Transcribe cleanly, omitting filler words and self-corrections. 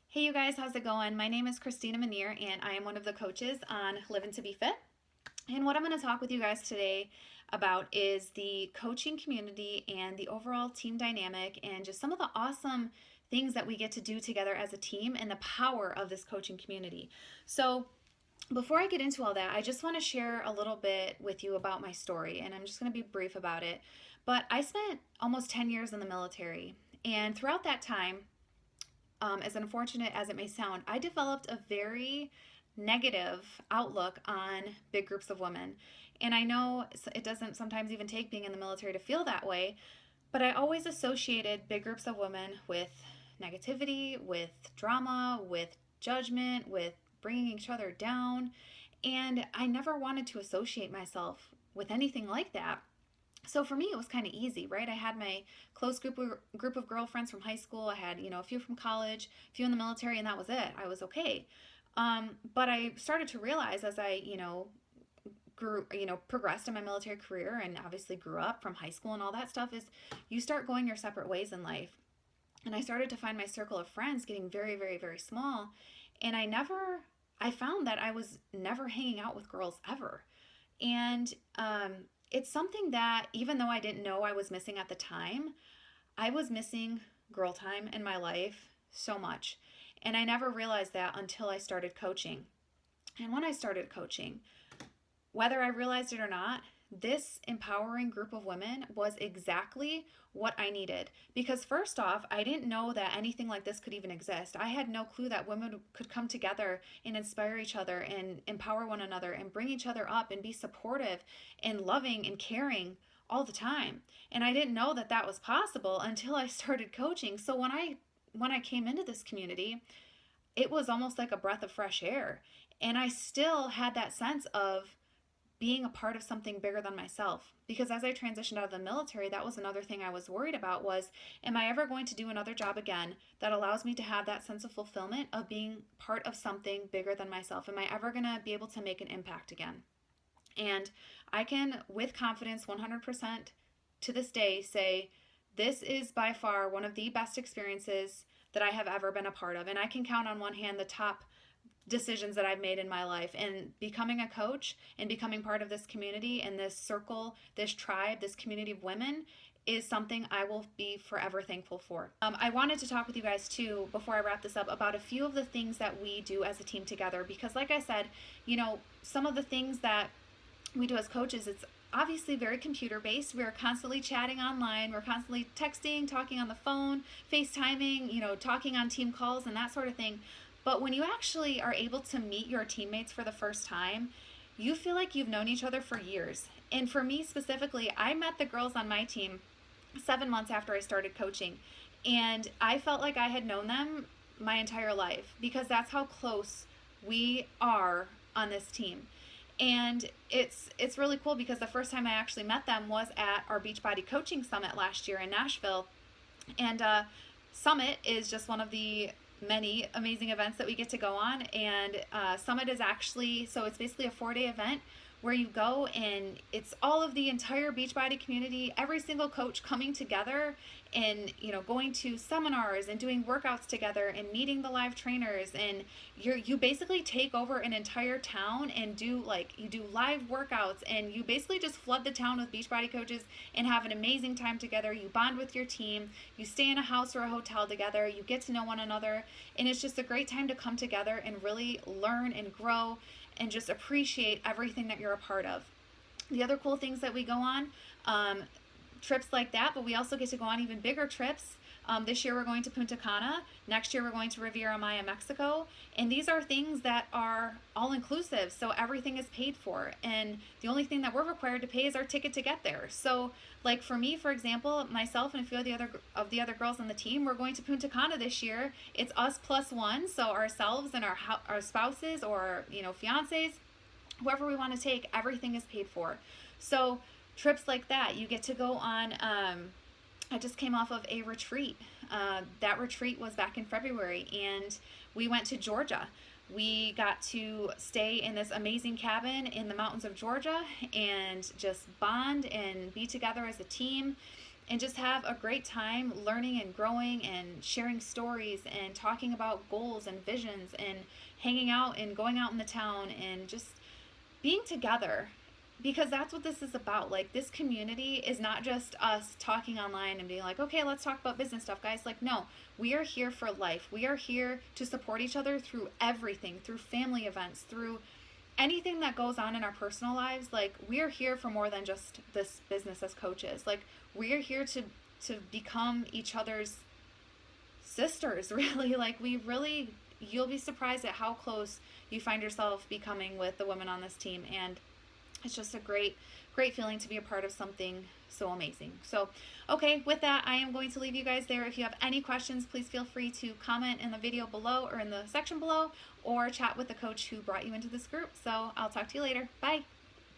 Hey you guys, how's it going? My name is Christina Manier and I am one of the coaches on Living to Be Fit. And what I'm going to talk with you guys today about is the coaching community and the overall team dynamic and just some of the awesome things that we get to do together as a team and the power of this coaching community. So, before I get into all that, I just want to share a little bit with you about my story, and I'm just going to be brief about it. But I spent almost 10 years in the military, and throughout that time, as unfortunate as it may sound, I developed a very negative outlook on big groups of women. And I know it doesn't sometimes even take being in the military to feel that way, but I always associated big groups of women with negativity, with drama, with judgment, with bringing each other down. And I never wanted to associate myself with anything like that. So for me, it was kind of easy, right? I had my close group of girlfriends from high school. I had a few from college, a few in the military, and that was it. I was okay. But I started to realize as I grew progressed in my military career and obviously grew up from high school and all that stuff is you start going your separate ways in life. And I started to find my circle of friends getting very, very, very small. And I found that I was never hanging out with girls ever. And it's something that, even though I didn't know I was missing at the time, I was missing girl time in my life so much. And I never realized that until I started coaching. And when I started coaching, whether I realized it or not, this empowering group of women was exactly what I needed. Because, first off, I didn't know that anything like this could even exist. I had no clue that women could come together and inspire each other and empower one another and bring each other up and be supportive and loving and caring all the time. And I didn't know that that was possible until I started coaching. So when I came into this community, it was almost like a breath of fresh air. And I still had that sense of being a part of something bigger than myself, because as I transitioned out of the military, that was another thing I was worried about was, am I ever going to do another job again that allows me to have that sense of fulfillment of being part of something bigger than myself? Am I ever going to be able to make an impact again? And I can with confidence 100% to this day say this is by far one of the best experiences that I have ever been a part of. And I can count on one hand the top decisions that I've made in my life, and becoming a coach and becoming part of this community and this circle, this tribe, this community of women is something I will be forever thankful for. I wanted to talk with you guys too before I wrap this up about a few of the things that we do as a team together, because like I said, some of the things that we do as coaches, it's obviously very computer based. We're constantly chatting online, we're constantly texting, talking on the phone, FaceTiming, talking on team calls and that sort of thing. But when you actually are able to meet your teammates for the first time, you feel like you've known each other for years. And for me specifically, I met the girls on my team 7 months after I started coaching. And I felt like I had known them my entire life because that's how close we are on this team. And it's really cool because the first time I actually met them was at our Beachbody Coaching Summit last year in Nashville. And Summit is just one of the many amazing events that we get to go on. And Summit is actually, so it's basically a 4-day event where you go and it's all of the entire Beachbody community, every single coach coming together and going to seminars and doing workouts together and meeting the live trainers, and you basically take over an entire town and you do live workouts, and you basically just flood the town with Beachbody coaches and have an amazing time together. You bond with your team, you stay in a house or a hotel together, you get to know one another, and it's just a great time to come together and really learn and grow and just appreciate everything that you're a part of. The other cool things that we go on, trips like that, but we also get to go on even bigger trips. This year we're going to Punta Cana. Next year we're going to Riviera Maya, Mexico. And these are things that are all inclusive, so everything is paid for. And the only thing that we're required to pay is our ticket to get there. So, like for me, for example, myself and a few of the other girls on the team, we're going to Punta Cana this year. It's us plus one, so ourselves and our spouses or fiancés, whoever we want to take, everything is paid for. So trips like that, you get to go on. I just came off of a retreat. That retreat was back in February, and we went to Georgia. We got to stay in this amazing cabin in the mountains of Georgia and just bond and be together as a team. and just have a great time learning and growing and sharing stories and talking about goals and visions and hanging out and going out in the town and just being together, because that's what this is about. Like, this community is not just us talking online and being like, okay, let's talk about business stuff, guys. Like, no, we are here for life. We are here to support each other through everything, through family events, through anything that goes on in our personal lives. Like, we are here for more than just this business as coaches. Like, we are here to become each other's sisters, really. Like, we really, you'll be surprised at how close you find yourself becoming with the women on this team. And it's just a great feeling to be a part of something so amazing. So, okay, with that, I am going to leave you guys there. If you have any questions, please feel free to comment in the video below or in the section below, or chat with the coach who brought you into this group. So I'll talk to you later. Bye.